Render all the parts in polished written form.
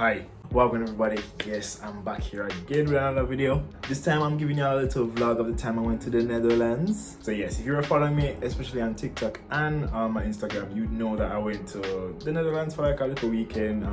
Hi, welcome everybody. Yes, I'm back here again with another video. This time I'm giving you a little vlog of the time I went to the Netherlands. So yes, if you're following me, especially on TikTok and on my Instagram, you know that I went to the Netherlands for like a little weekend,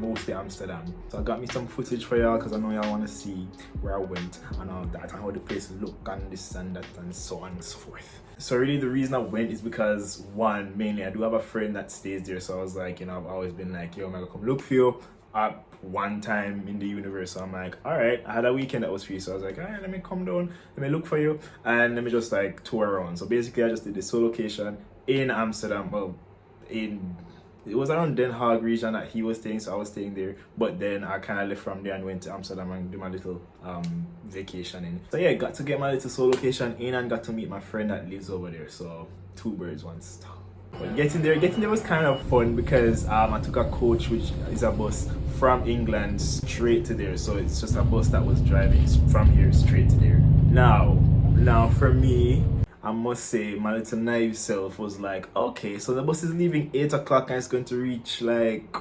mostly Amsterdam. So I got me some footage for y'all because I know y'all want to see where I went and all that and how the place looked and this and that and so on and so forth. So really the reason I went is because one, mainly I do have a friend that stays there, so I was like, I've always been like, yo, I'm gonna come look for you at one time in the universe. So I'm like, all right, I had a weekend that was free, so I was like, all right, let me come down, let me look for you, and let me just like tour around. So basically I just did this solo location in Amsterdam. Well, it was around Den Haag region that he was staying, so I was staying there. But then I kind of left from there and went to Amsterdam and do my little vacation in. So yeah, got to get my little solo location in and got to meet my friend that lives over there. So two birds, one stone. But getting there was kind of fun because I took a coach, which is a bus from England straight to there. So it's just a bus that was driving from here straight to there. Now for me, I must say my little naive self was like, okay, so the bus is leaving 8 o'clock and it's going to reach like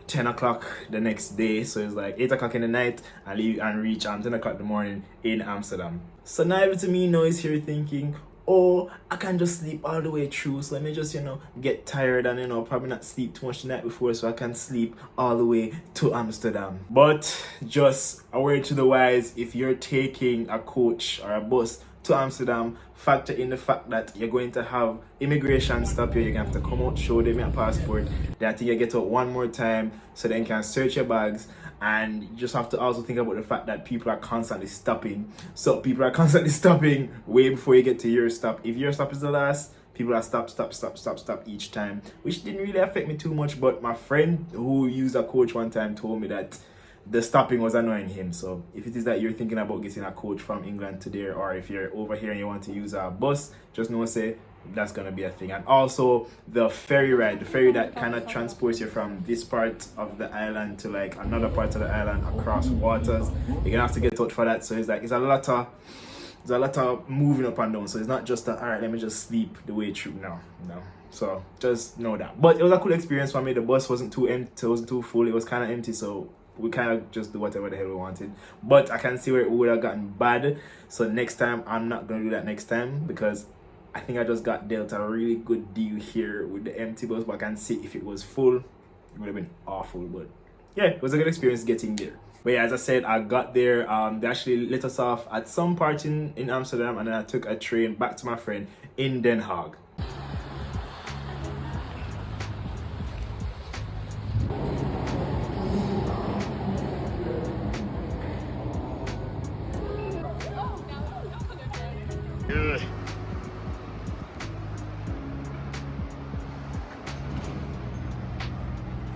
10 o'clock the next day. So it's like 8 o'clock in the night and leave and reach 10 o'clock in the morning in Amsterdam. So naive to me now is here thinking, oh, I can just sleep all the way through, so let me just, get tired and, probably not sleep too much the night before so I can sleep all the way to Amsterdam. But just a word to the wise, if you're taking a coach or a bus to Amsterdam, factor in the fact that you're going to have immigration stop you. You're going to have to come out, show them your passport. Then I think you get out one more time so they can search your bags. And you just have to also think about the fact that people are constantly stopping. So people are constantly stopping way before you get to your stop. If your stop is the last, people are stop each time, which didn't really affect me too much. But my friend who used a coach one time told me that the stopping was annoying him. So if it is that you're thinking about getting a coach from England to there, or if you're over here and you want to use a bus, just know say that's gonna be a thing. And also the ferry ride, the ferry that kind of transports you from this part of the island to like another part of the island across waters. You're gonna have to get out for that. So it's like it's a lot of moving up and down. So it's not just that, all right, let me just sleep the way through. No. So just know that. But it was a cool experience for me. The bus wasn't too empty, it wasn't too full, it was kind of empty, so we kind of just do whatever the hell we wanted. But I can see where it would have gotten bad. So next time, I'm not going to do that next time because I think I just got dealt a really good deal here with the empty bus. But I can see if it was full, it would have been awful. But yeah, it was a good experience getting there. But yeah, as I said, I got there. They actually let us off at some part in Amsterdam. And then I took a train back to my friend in Den Haag. Good.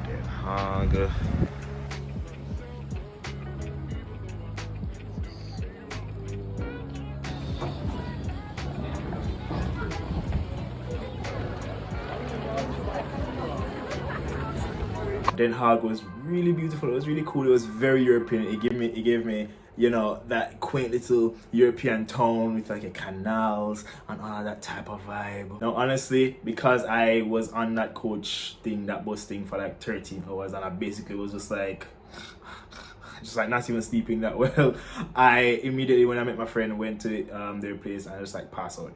Den Haag. Den Haag was really beautiful. It was really cool. It was very European. It gave me that quaint little European tone with like a canals and all that type of vibe. Now honestly, because I was on that coach thing, that bus thing for like 13 hours and I basically was just like not even sleeping that well, I immediately, when I met my friend, went to their place and I just like passed out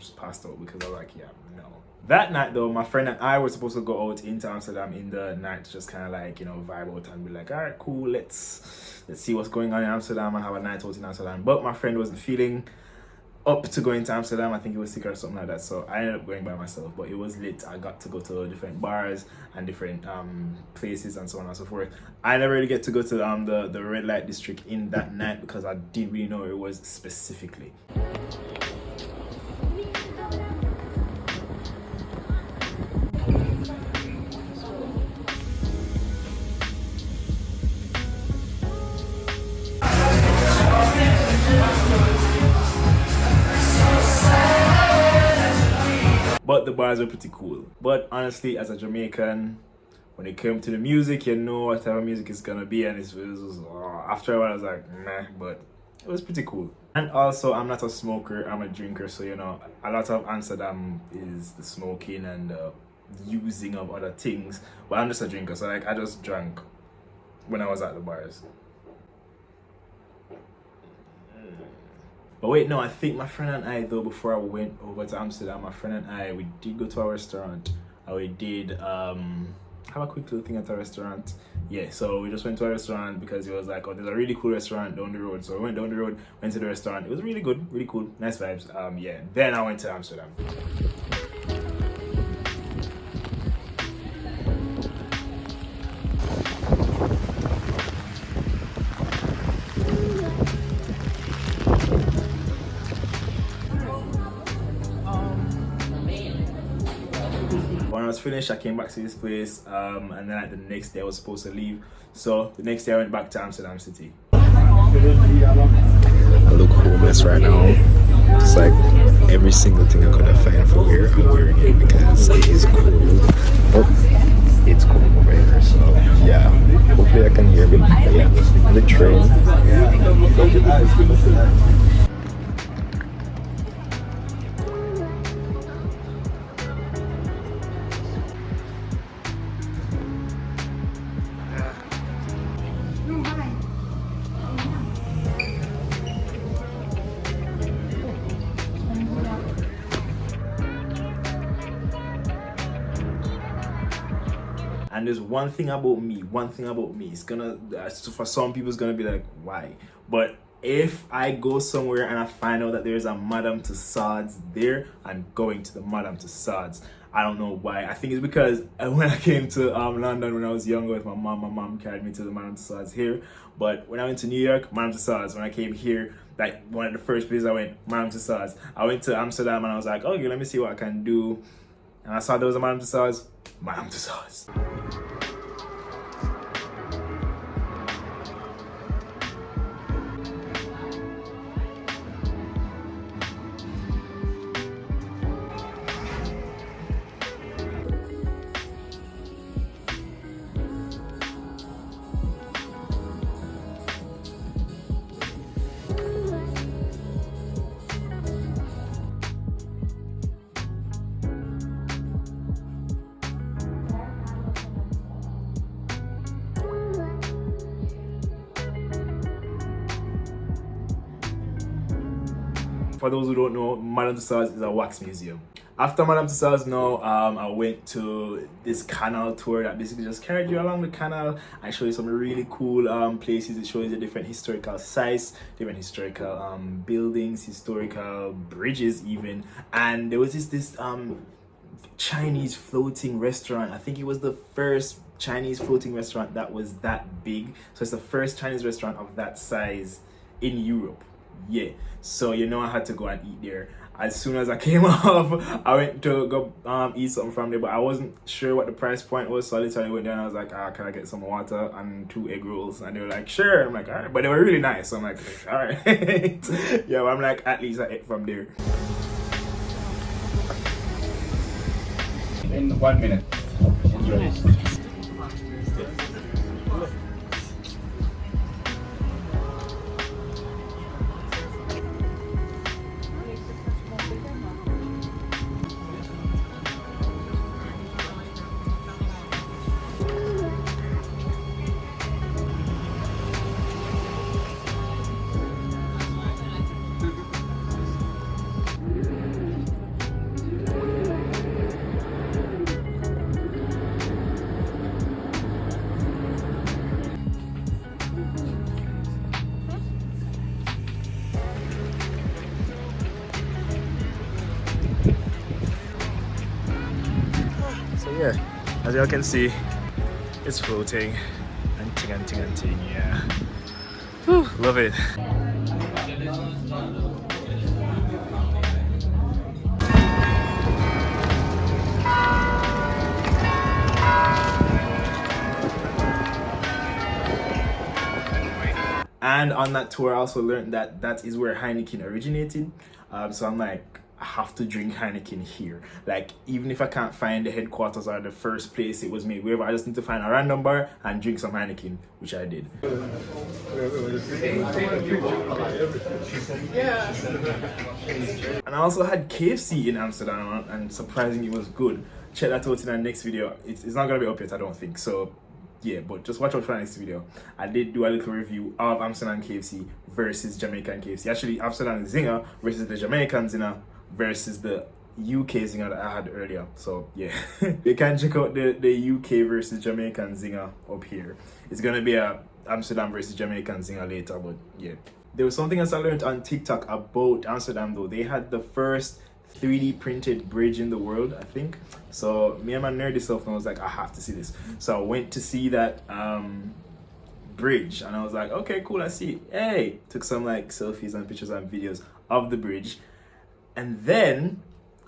because I was like, yeah, no. That night though, my friend and I were supposed to go out into Amsterdam in the night, just kind of like, vibe out and be like, all right, cool, let's see what's going on in Amsterdam and have a night out in Amsterdam. But my friend wasn't feeling up to going to Amsterdam. I think he was sick or something like that. So I ended up going by myself, but it was lit. I got to go to different bars and different places and so on and so forth. I never really get to go to the red light district in that night because I didn't really know where it was specifically. But the bars were pretty cool. But honestly, as a Jamaican, when it came to the music, you know what type of music it's gonna be, and it was after a while I was like, meh, but it was pretty cool. And also, I'm not a smoker, I'm a drinker, so a lot of Amsterdam is the smoking and using of other things, but I'm just a drinker, so like I just drank when I was at the bars. But wait, no, I think my friend and I, though, before I went over to Amsterdam, my friend and I, we did go to a restaurant. And we did have a quick little thing at a restaurant. Yeah, so we just went to a restaurant because it was like, oh, there's a really cool restaurant down the road. So we went down the road, went to the restaurant. It was really good, really cool, nice vibes. Yeah, then I went to Amsterdam. When I was finished, I came back to this place, and then like the next day I was supposed to leave. So the next day I went back to Amsterdam City. I look homeless right now. It's like every single thing I could have found for wear, I'm wearing it because it is cold. But it's cold over here, so yeah. Hopefully I can hear me. Yeah, the train. And there's one thing about me, it's gonna, for some people it's gonna be like, why? But if I go somewhere and I find out that there's a Madame Tussauds there, I'm going to the Madame Tussauds. I don't know why. I think it's because when I came to London when I was younger with my mom carried me to the Madame Tussauds here. But when I went to New York, Madame Tussauds. When I came here, like one of the first places I went, Madame Tussauds. I went to Amsterdam and I was like, okay, let me see what I can do. And I saw there was a Madame Tussauds. Madame Tussauds. For those who don't know, Madame Tussauds is a wax museum. After Madame Tussauds, I went to this canal tour that basically just carried you along the canal. I showed you some really cool places. It shows you different historical sites, different historical buildings, historical bridges even. And there was this Chinese floating restaurant. I think it was the first Chinese floating restaurant that was that big. So it's the first Chinese restaurant of that size in Europe. Yeah, so I had to go and eat there. As soon as I came off, I went to go eat something from there, but I wasn't sure what the price point was, so I literally went there and I was like, can I get some water and 2 egg rolls? And they were like, sure. I'm like, all right, but they were really nice, so I'm like, all right. Yeah, but I'm like, at least I ate from there. In 1 minute. Enjoy. Yeah, as y'all can see, it's floating and ting, yeah. Whew, love it. And on that tour I also learned that that is where Heineken originated. So I'm like, I have to drink Heineken here. Like, even if I can't find the headquarters or the first place it was made, wherever, I just need to find a random bar and drink some Heineken, which I did. And I also had KFC in Amsterdam, and surprisingly it was good. Check that out in our next video. It's not gonna be up yet, I don't think. So yeah, but just watch out for the next video. I did do a little review of Amsterdam KFC versus Jamaican KFC. Actually, Amsterdam Zinger versus the Jamaican Zinger versus the UK Zinger that I had earlier. So yeah, you can check out the UK versus Jamaican Zinger up here. It's gonna be a Amsterdam versus Jamaican Zinger later, but yeah. There was something else I learned on TikTok about Amsterdam though. They had the first 3D printed bridge in the world, I think. So me and my nerdy self, I was like, I have to see this. So I went to see that bridge, and I was like, okay, cool, I see it. Hey, took some like selfies and pictures and videos of the bridge, and then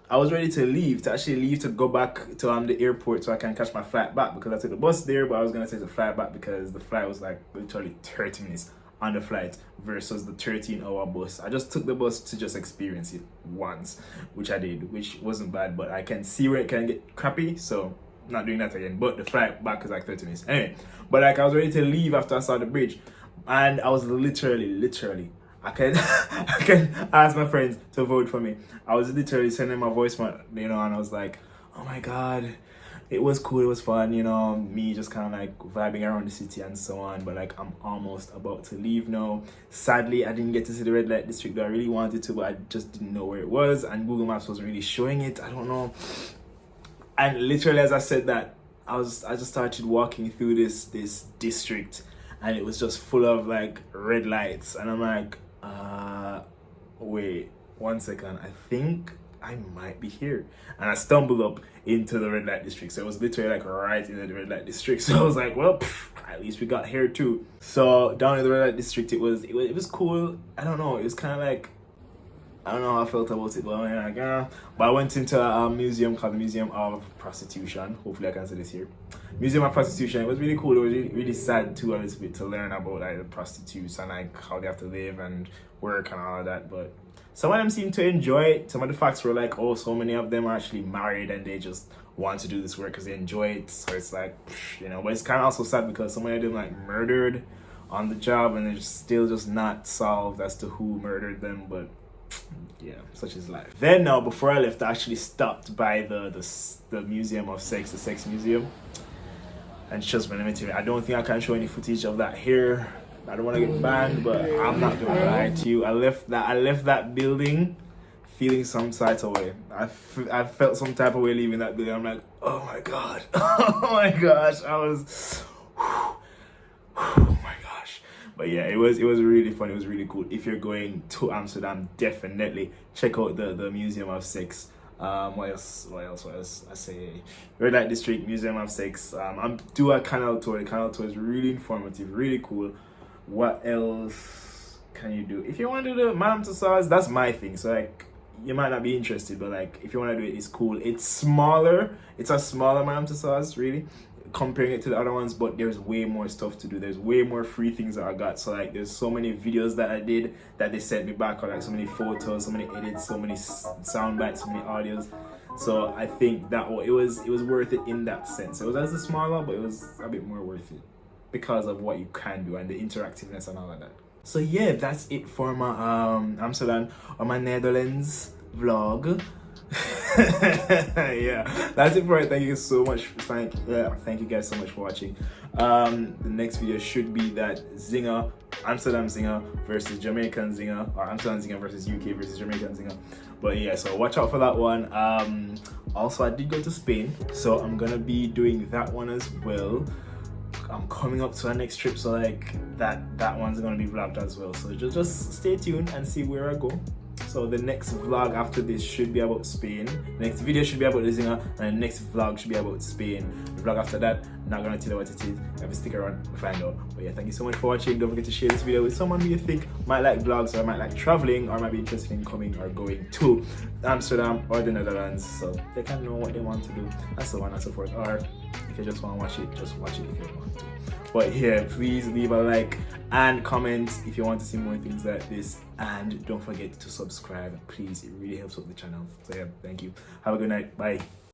I was ready to leave, to go back to the airport so I can catch my flight back, because I took the bus there, but I was gonna take the flight back because the flight was like literally 30 minutes on the flight versus the 13-hour bus. I just took the bus to just experience it once, which I did, which wasn't bad, but I can see where it can get crappy, so not doing that again. But the flight back is like 30 minutes anyway. But like I was ready to leave after I saw the bridge, and I was literally I can ask my friends to vote for me. I was literally sending my voice, and I was like, oh my god, it was cool, it was fun, me just kind of like vibing around the city and so on. But like I'm almost about to leave now. Sadly, I didn't get to see the red light district that I really wanted to, but I just didn't know where it was, and Google Maps wasn't really showing it. I don't know. And literally as I said that, I just started walking through this district, and it was just full of like red lights, and I'm like, wait 1 second, I think I might be here. And I stumbled up into the red light district. So it was literally like right in the red light district. So I was like, well, at least we got here too. So down in the red light district, it was cool. I don't know, it was kind of like, I don't know how I felt about it, but I went into a museum called the Museum of Prostitution. Hopefully I can say this here. Museum of Prostitution. It was really cool. It was really sad too, a little bit, to learn about like the prostitutes and like how they have to live and work and all of that. But some of them seemed to enjoy it. Some of the facts were like, oh, so many of them are actually married and they just want to do this work because they enjoy it. So it's like, but it's kind of also sad because some of them like murdered on the job, and it's still just not solved as to who murdered them. But yeah, such is life. Then now, before I left, I actually stopped by the Museum of Sex, the Sex Museum. And trust me, let me tell you, I don't think I can show any footage of that here. I don't want to get banned, but I'm not gonna lie to you. I left that building feeling some type of way. I felt some type of way leaving that building. I'm like, oh my god, oh my gosh, oh my gosh. But yeah, it was really fun. It was really cool. If you're going to Amsterdam, definitely check out the Museum of Sex. What else? I say Red Light District, Museum of Sex. I'm do a canal tour. The canal tour is really informative, really cool. What else can you do? If you want to do the Madame Tussauds, that's my thing. So like, you might not be interested, but like if you want to do it, it's cool. It's smaller. It's a smaller Madame Tussauds, really, comparing it to the other ones, but there's way more stuff to do. There's way more free things that I got. So like there's so many videos that I did that they sent me back, or like so many photos, so many edits, so many sound bites, so many audios. So I think that it was worth it in that sense. It was as a smaller, but it was a bit more worth it because of what you can do and the interactiveness and all of that. So yeah, that's it for my Amsterdam or my Netherlands vlog. Yeah, that's it for it. Thank you so much. Thank you guys so much for watching. The next video should be that Zinger, Amsterdam Zinger versus Jamaican Zinger, or Amsterdam Zinger versus UK versus Jamaican Zinger. But yeah, so watch out for that one. Also, I did go to Spain, so I'm gonna be doing that one as well. I'm coming up to our next trip, so like that one's gonna be vlogged as well. So just stay tuned and see where I go. So the next vlog after this should be about Spain. The next video should be about the Zinger, and the next vlog should be about Spain. The vlog after that, not gonna tell you what it is. You have to stick around to find out. But yeah, thank you so much for watching. Don't forget to share this video with someone who you think might like vlogs, or might like traveling, or might be interested in coming or going to Amsterdam or the Netherlands, so they can know what they want to do, and so on and so forth. Or if you just want to watch it, just watch it if you want to. But yeah, please leave a like and comment if you want to see more things like this, and don't forget to subscribe, please. It really helps out the channel. So yeah, thank you. Have a good night. Bye.